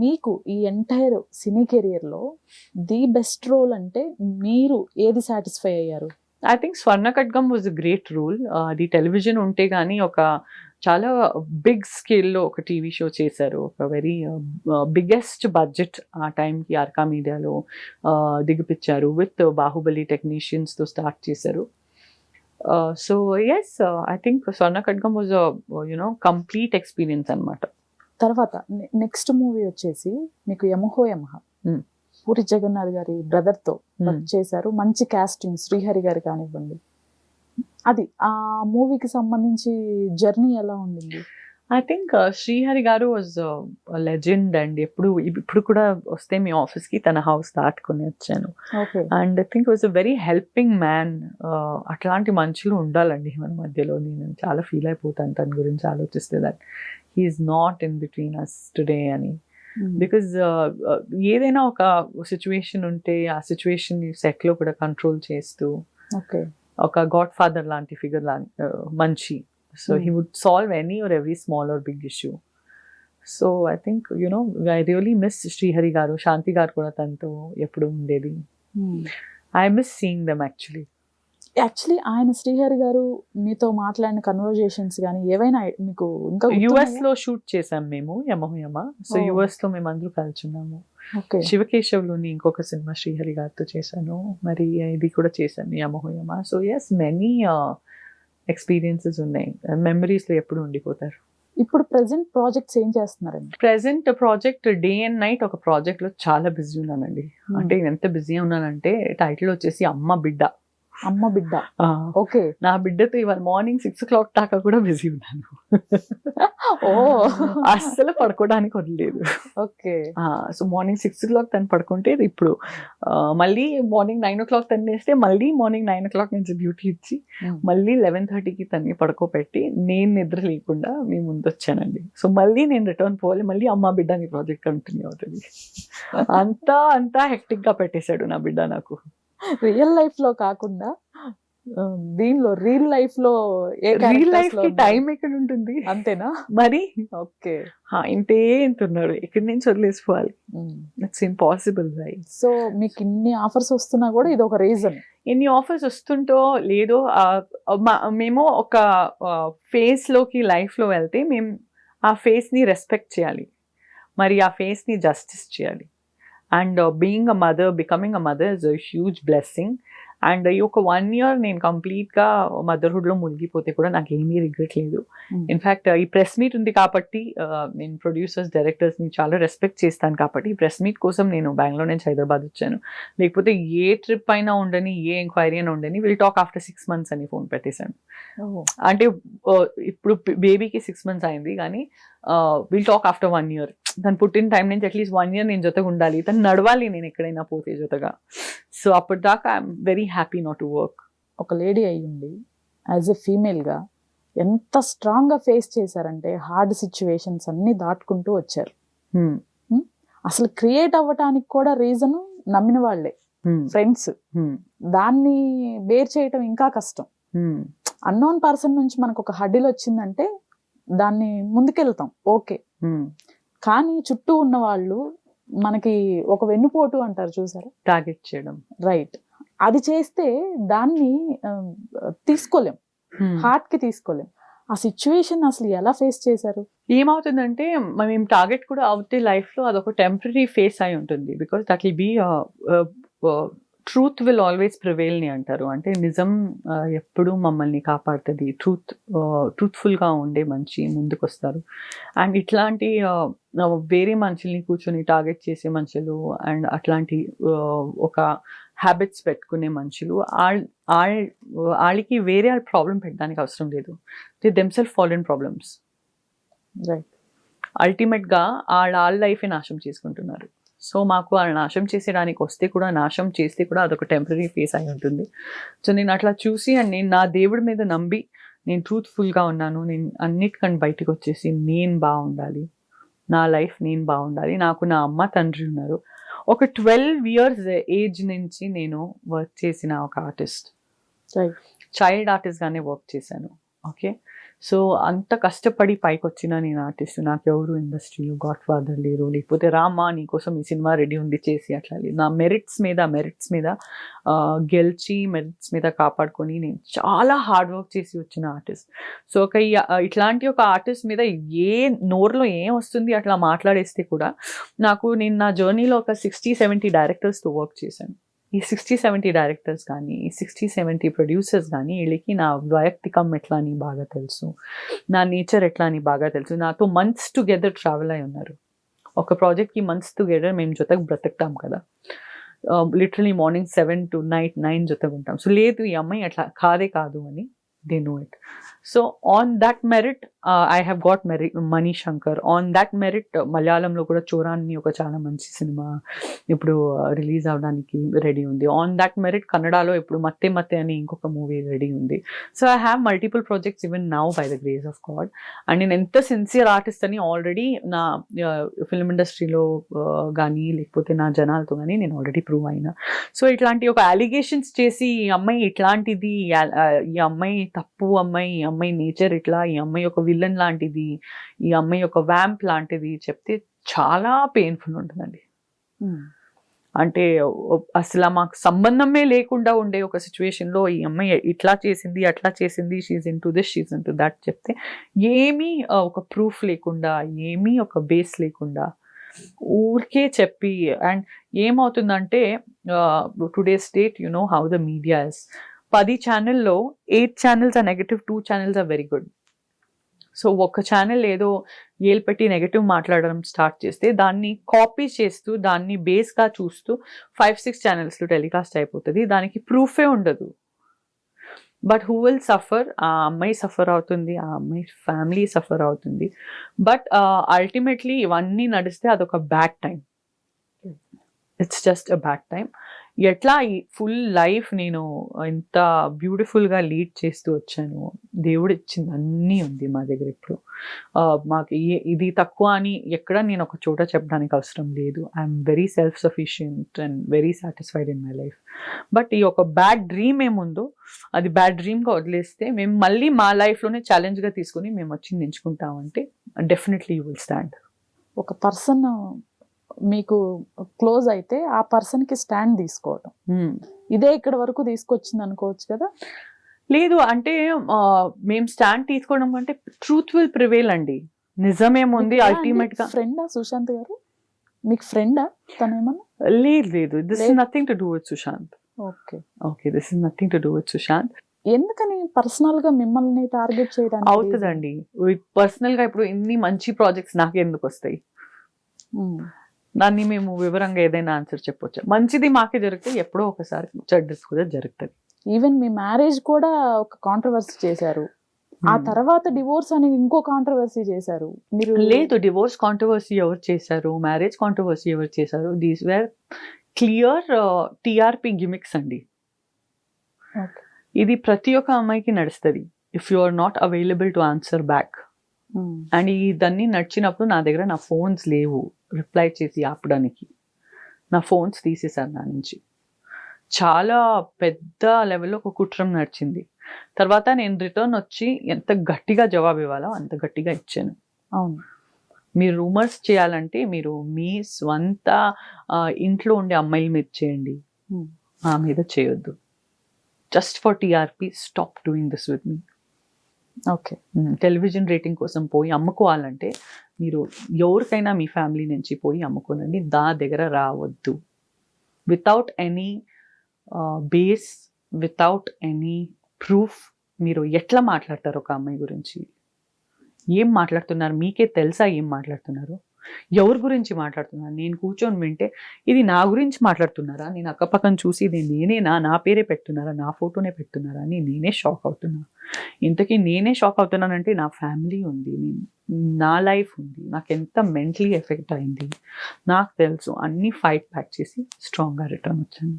మీకు ఈ ఎంటైర్ సినీ కెరియర్లో ది బెస్ట్ రోల్ అంటే మీరు ఏది సాటిస్ఫై అయ్యారు? ఐ థింక్ స్వర్ణ ఖడ్గం వాజ్ అ గ్రేట్ రోల్. అది టెలివిజన్ ఉంటే కానీ ఒక చాలా బిగ్ స్కేల్లో ఒక టీవీ షో చేశారు. ఒక వెరీ బిగ్గెస్ట్ బడ్జెట్ ఆ టైంకి అర్కా మీడియాలో దిగిపించారు. విత్ బాహుబలి టెక్నీషియన్స్తో స్టార్ట్ చేశారు. సో ఎస్, ఐ థింక్ స్వర్ణ ఖడ్గం వాజ్ కంప్లీట్ ఎక్స్పీరియన్స్ అనమాట. తర్వాత నెక్స్ట్ మూవీ వచ్చేసి మీకు యమహో యమహ, పూరి జగన్నాథ్ గారి బ్రదర్తో వర్క్ చేశారు. మంచి కాస్టింగ్, శ్రీహరి గారు కానివ్వండి. అది ఆ మూవీకి సంబంధించి జర్నీ ఎలా ఉండింది? ఐ థింక్ శ్రీహరి గారు వాజ్ లెజెండ్ అండ్ ఇప్పుడు కూడా వస్తే మీ ఆఫీస్కి తన హౌస్ దాటుకుని వచ్చాను. And I think was a very helping man. అట్లాంటి మనుషులు ఉండాలండి మన మధ్యలో. నేను చాలా ఫీల్ అయిపోతాను తన గురించి ఆలోచిస్తే, that he's not in between us today అని. బికాజ్ ఏదైనా ఒక సిచ్యువేషన్ ఉంటే ఆ సిచ్యువేషన్ సెట్లో కూడా కంట్రోల్ చేస్తూ ఒక గాడ్ ఫాదర్ లాంటి ఫిగర్ మంచి. So he would solve any or every small or big issue. So I think, I really miss Srihari garu. Shanti garu kuda tanto eppudu undedi. I miss seeing them actually. ఆయన శ్రీహరి గారు మీతో మాట్లాడిన conversations కానీ ఏవైనా మీకు ఇంకా US లో shoot చేసాం మేము యమహోయమ. సో US లో మేము అందరూ కలిసి శివకేశవ్లోని ఇంకొక సినిమా శ్రీహరి గారితో చేశాను. మరి ఇది కూడా చేశాను యమహోయమ. సో ఎస్, మెనీ ఎక్స్పీరియన్సెస్ ఉన్నాయి. మెమరీస్ లో ఎప్పుడు ఉండిపోతారు. ఇప్పుడు ప్రెసెంట్ ప్రాజెక్ట్స్ ఏం చేస్తున్నారండి? Present project day and night ఒక ప్రాజెక్ట్ లో చాలా బిజీ ఉన్నానండి. అంటే ఎంత బిజీ ఉన్నానంటే టైటిల్ వచ్చేసి అమ్మ బిడ్డ. అమ్మ బిడ్డ. ఓకే. నా బిడ్డతో ఇవాళ మార్నింగ్ 6 o'clock దాకా కూడా బిజీ ఉన్నాను. అస్సలు పడుకోవడానికి వదిలేదు. ఓకే. సో మార్నింగ్ 6 o'clock తను పడుకుంటే ఇప్పుడు మళ్ళీ మార్నింగ్ 9 o'clock తను వేస్తే మళ్ళీ మార్నింగ్ 9 o'clock నుంచి డ్యూటీ ఇచ్చి మళ్ళీ 11:30కి తన్ని పడుకోబెట్టి నేను నిద్ర లేకుండా మీ ముందు వచ్చానండి. సో మళ్ళీ నేను రిటర్న్ పోవాలి, మళ్ళీ అమ్మ బిడ్డ నీ ప్రాజెక్ట్ కంటిన్యూ అవుతుంది. అంతా హెక్టిక్ గా పెట్టేశాడు నా బిడ్డ నాకు. రియల్ లైఫ్ లో కాకుండా దీనిలో రియల్ లైఫ్ లో టైం ఎక్కడ ఉంటుంది? అంతేనా మరి? ఓకే. ఇంతున్నాడు, ఇక్కడి నుంచి వదిలేసుకోవాలి. It's impossible right. సో మీకు ఇన్ని ఆఫర్స్ వస్తున్నా కూడా ఇది ఒక రీజన్. ఎన్ని ఆఫర్స్ వస్తుంటో లేదో మేము ఒక ఫేస్ లోకి లైఫ్ లో వెళ్తే మేము ఆ ఫేస్ ని రెస్పెక్ట్ చేయాలి, మరి ఆ ఫేస్ ని జస్టిస్ చేయాలి. And being a mother, becoming a mother is a huge blessing. And ఈ ఒక 1 year నేను కంప్లీట్గా మదర్హుడ్లో మునిగిపోతే కూడా నాకు ఏమీ రిగ్రెట్ లేదు. ఇన్ఫ్యాక్ట్ ఈ ప్రెస్ మీట్ ఉంది కాబట్టి నేను ప్రొడ్యూసర్స్, డైరెక్టర్స్ని చాలా రెస్పెక్ట్ చేస్తాను కాబట్టి ఈ ప్రెస్ మీట్ కోసం నేను బెంగళూరు నుంచి హైదరాబాద్ వచ్చాను. లేకపోతే ఏ ట్రిప్ అయినా ఉండని, ఏ ఎంక్వైరీ అయినా ఉండని, విల్ టాక్ ఆఫ్టర్ 6 months అని ఫోన్ పెట్టేశాను. అంటే ఇప్పుడు బేబీకి 6 months అయింది కానీ విల్ టాక్ ఆఫ్టర్ 1 year. తను పుట్టిన టైం నుంచి అట్లీస్ట్ 1 year నేను జొతగా ఉండాలి, తను నడవాలి నేను ఎక్కడైనా పోతే జొతగా. సో అప్పటిదాకా I'm very happy not to work. ఒక లేడీ అయ్యుండి యాజ్ ఎ ఫీమేల్గా ఎంత స్ట్రాంగ్గా ఫేస్ చేశారంటే హార్డ్ సిచ్యువేషన్స్ అన్నీ దాటుకుంటూ వచ్చారు. అసలు క్రియేట్ అవ్వటానికి కూడా రీజన్ నమ్మిన వాళ్ళే, ఫ్రెండ్స్. దాన్ని బేర్ చేయటం ఇంకా కష్టం. అన్నోన్ పర్సన్ నుంచి మనకు ఒక హడ్డిల్ వచ్చిందంటే దాన్ని ముందుకెళ్తాం, ఓకే. కానీ చుట్టూ ఉన్న వాళ్ళు మనకి ఒక వెన్నుపోటు అంటారు చూసారా, టార్గెట్ చేయడం. రైట్. అది చేస్తే దాన్ని తీసుకోలేం, హార్ట్ కి తీసుకోలేం. ఆ సిచ్యువేషన్ అసలు ఎలా ఫేస్ చేశారు? ఏమవుతుందంటే మేము టార్గెట్ కూడా అవుతే లైఫ్ లో అదొక టెంపరీ ఫేస్ అయి ఉంటుంది. Because that will be truth will always prevail ని అంటారు. అంటే నిజం ఎప్పుడు మమ్మల్ని కాపాడుతుంది. ట్రూత్ఫుల్గా ఉండే మంచి ముందుకు వస్తారు. అండ్ ఇట్లాంటి వేరే మనుషుల్ని కూర్చొని టార్గెట్ చేసే మనుషులు అండ్ అట్లాంటి ఒక హ్యాబిట్స్ పెట్టుకునే మనుషులు వాళ్ళకి వేరే ప్రాబ్లం పెట్టడానికి అవసరం లేదు. They themself fall in problems. Right. అల్టిమేట్గా వాళ్ళ లైఫే నాశనం చేసుకుంటున్నారు. సో మాకు వాళ్ళు నాశనం చేసేయడానికి వస్తే కూడా, నాశనం చేస్తే కూడా అదొక టెంపరీ ఫేస్ అయి ఉంటుంది. సో నేను అట్లా చూసి అండ్ నేను నా దేవుడి మీద నమ్మి నేను ట్రూత్ఫుల్గా ఉన్నాను. నేను అన్నిటికంటే బయటకు వచ్చేసి నేను బాగుండాలి, నా లైఫ్ నేను బాగుండాలి. నాకు నా అమ్మ తండ్రి ఉన్నారు. ఒక 12 years ఏజ్ నుంచి నేను వర్క్ చేసిన ఒక ఆర్టిస్ట్, చైల్డ్ ఆర్టిస్ట్గానే వర్క్ చేశాను. ఓకే. సో అంత కష్టపడి పైకి వచ్చిన నేను ఆర్టిస్ట్, నాకు ఎవరు ఇండస్ట్రీలో గాడ్ ఫాదర్ లేరు, లేకపోతే రామా నీకోసం ఈ సినిమా రెడీ ఉంది చేసి అట్లా లేదు. నా మెరిట్స్ మీద గెలిచి మెరిట్స్ మీద కాపాడుకొని నేను చాలా హార్డ్ వర్క్ చేసి వచ్చిన ఆర్టిస్ట్. సో ఇట్లాంటి ఒక ఆర్టిస్ట్ మీద నోరులో ఏం వస్తుంది అట్లా మాట్లాడేస్తే కూడా నేను నా జర్నీలో ఒక 60-70 డైరెక్టర్స్తో వర్క్ చేశాను. ఈ 60-70 డైరెక్టర్స్ కానీ, ఈ 60-70 ప్రొడ్యూసర్స్ కానీ వీళ్ళకి నా వైయక్తికం ఎట్లా అని బాగా తెలుసు, నా నేచర్ ఎట్లా అని బాగా తెలుసు. నాతో మంత్స్ టుగెదర్ ట్రావెల్ అయి ఉన్నారు. ఒక ప్రాజెక్ట్కి మంత్స్ టుగెదర్ మేము జొతకు బ్రతుకుతాం కదా, లిటరలీ మార్నింగ్ 7 to night 9 జొతకు ఉంటాం. సో లేదు ఈ అమ్మాయి అట్లా కాదు అని they know it. So on that merit I have got money Shankar. On that merit మలయాళంలో కూడా చోరాన్ని ఒక చాలా మంచి సినిమా ఇప్పుడు రిలీజ్ అవడానికి రెడీ ఉంది. ఆన్ దట్ మెరిట్ కన్నడలో ఇప్పుడు మత్తే అని ఇంకొక మూవీ రెడీ ఉంది. So I have multiple projects even now by the grace of God. And నేను ఎంత సిన్సియర్ ఆర్టిస్ట్ అని ఆల్రెడీ నా ఫిల్మ్ ఇండస్ట్రీలో కానీ లేకపోతే నా జనాలతో కానీ నేను ఆల్రెడీ ప్రూవ్ అయినా. సో ఇట్లాంటి ఒక అలిగేషన్స్ చేసి ఈ అమ్మాయి ఇట్లాంటిది, ఈ అమ్మాయి తప్పు అమ్మాయి, ఈ అమ్మాయి నేచర్ ఇట్లా, ఈ అమ్మాయి ఒక విలన్ లాంటిది, ఈ అమ్మాయి ఒక వ్యాంప్ లాంటిది చెప్తే చాలా పెయిన్ఫుల్ ఉంటుందండి. అంటే అసలు మాకు సంబంధమే లేకుండా ఉండే ఒక సిచ్యువేషన్లో ఈ అమ్మాయి ఇట్లా చేసింది అట్లా చేసింది, she's in to this, she's in to that చెప్తే ఏమీ ఒక ప్రూఫ్ లేకుండా, ఏమీ ఒక బేస్ లేకుండా ఊరికే చెప్పి. అండ్ ఏమవుతుందంటే today's state you know how the media is. 10 ఛానల్లో 8 channels are negative, 2 channels are very good. So ఒక ఛానల్ ఏదో ఏలు పెట్టి నెగటివ్ మాట్లాడడం స్టార్ట్ చేస్తే దాన్ని కాపీ చేస్తూ దాన్ని బేస్గా చూస్తూ 5-6 ఛానల్స్లో టెలికాస్ట్ అయిపోతుంది. దానికి ప్రూఫే ఉండదు. But who will suffer? ఆ అమ్మాయి సఫర్ అవుతుంది, ఆ అమ్మాయి ఫ్యామిలీ సఫర్ అవుతుంది. బట్ అల్టిమేట్లీ ఇవన్నీ నడిస్తే అదొక bad time. It's just a bad time. ఎట్లా ఈ ఫుల్ లైఫ్ నేను ఎంత బ్యూటిఫుల్గా లీడ్ చేస్తూ వచ్చాను. దేవుడు ఇచ్చింది అన్నీ ఉంది మా దగ్గర. ఇప్పుడు మాకు ఇది తక్కువ అని ఎక్కడ నేను ఒక చోట చెప్పడానికి అవసరం లేదు. I'm very self sufficient and very satisfied in my life. But ఈ ఒక బ్యాడ్ డ్రీమ్ ఏముందో అది బ్యాడ్ డ్రీమ్గా వదిలేస్తే మేము మళ్ళీ మా లైఫ్లోనే ఛాలెంజ్గా తీసుకుని మేము వచ్చి ఎంచుకుంటామంటే డెఫినెట్లీ యూ విల్ స్టాండ్. ఒక పర్సన్ మీకు క్లోజ్ అయితే ఆ పర్సన్కి స్టాండ్ తీసుకోవటం ఇదే ఇక్కడ వరకు తీసుకొచ్చింది అనుకోవచ్చు కదా. లేదు అంటే మేము స్టాండ్ తీసుకోవడం కంటే ట్రూత్ విల్ ప్రివేల్ అండి. నిజమేముంది అల్టిమేట్ గా. ఫ్రెండా సుశాంత్ గారు? మీకు ఫ్రెండా తనేమన్నా? లేదు, this is nothing to do with Sushant. Okay this is nothing to do with Sushant. ఎందుకని పర్సనల్ గా మిమ్మల్ని టార్గెట్ చేయడానికి? అవుతుందండి పర్సనల్ గా. ఇప్పుడు ఇన్ని మంచి ప్రాజెక్ట్స్ నాకు ఎందుకు వస్తాయి? దాన్ని మేము వివరంగా ఏదైనా ఆన్సర్ చెప్పొచ్చు. మంచిది మాకే జరిగితే ఎప్పుడో ఒకసారి చెడ్డది కూడా జరుగుతుంది. ఈవెన్ మీ మ్యారేజ్ కూడా ఒక కాంట్రవర్సీ చేశారు. ఆ తర్వాత డివోర్స్ అని ఇంకో కాంట్రవర్సీ చేశారు మీరు. లేదు, డివోర్స్ కాంట్రవర్సీ ఎవరు చేశారు, మ్యారేజ్ కాంట్రవర్సీ ఎవరు చేశారు? These were clear TRP gimmicks అండి. ఇది ప్రతి ఒక్క అమ్మాయికి నడుస్తుంది. If you are not available to answer back. And ఇదన్నీ నడిచినప్పుడు నా దగ్గర నా ఫోన్స్ లేవు రిప్లై చేసి ఆపడానికి. నా ఫోన్స్ తీసేశారు నా నుంచి. చాలా పెద్ద లెవెల్లో ఒక కుట్రం నడిచింది. తర్వాత నేను రిటర్న్ వచ్చి ఎంత గట్టిగా జవాబు ఇవ్వాలో అంత గట్టిగా ఇచ్చాను. అవును, మీరు రూమర్స్ చేయాలంటే మీరు మీ స్వంత ఇంట్లో ఉండే అమ్మాయిల మీద చేయండి, నా మీద చేయొద్దు. Just for TRP stop doing this with me. Okay, television rating కోసం పోయి అమ్ముకోవాలంటే మీరు ఎవరికైనా మీ ఫ్యామిలీ నుంచి పోయి అమ్ముకోనండి. దా దగ్గర రావద్దు. Without any base, without any proof మీరు ఎట్లా మాట్లాడతారు ఒక అమ్మాయి గురించి? ఏం మాట్లాడుతున్నారు మీకే తెలుసా? ఏం మాట్లాడుతున్నారు? ఎవరి గురించి మాట్లాడుతున్నారు? నేను కూర్చొని వింటే ఇది నా గురించి మాట్లాడుతున్నారా? నేను అక్కపక్కన చూసి ఇది నేనేనా, నా పేరే పెడుతున్నారా, నా ఫోటోనే పెడుతున్నారా అని నేనే షాక్ అవుతున్నా. ఇంతకీ నేనే షాక్ అవుతున్నానంటే నా ఫ్యామిలీ ఉంది, నా లైఫ్ ఉంది, నాకు ఎంత మెంటలీ ఎఫెక్ట్ అయింది నాకు తెలుసు. అన్నీ ఫైట్ బ్యాక్ చేసి స్ట్రాంగ్గా రిటర్న్ వచ్చాను.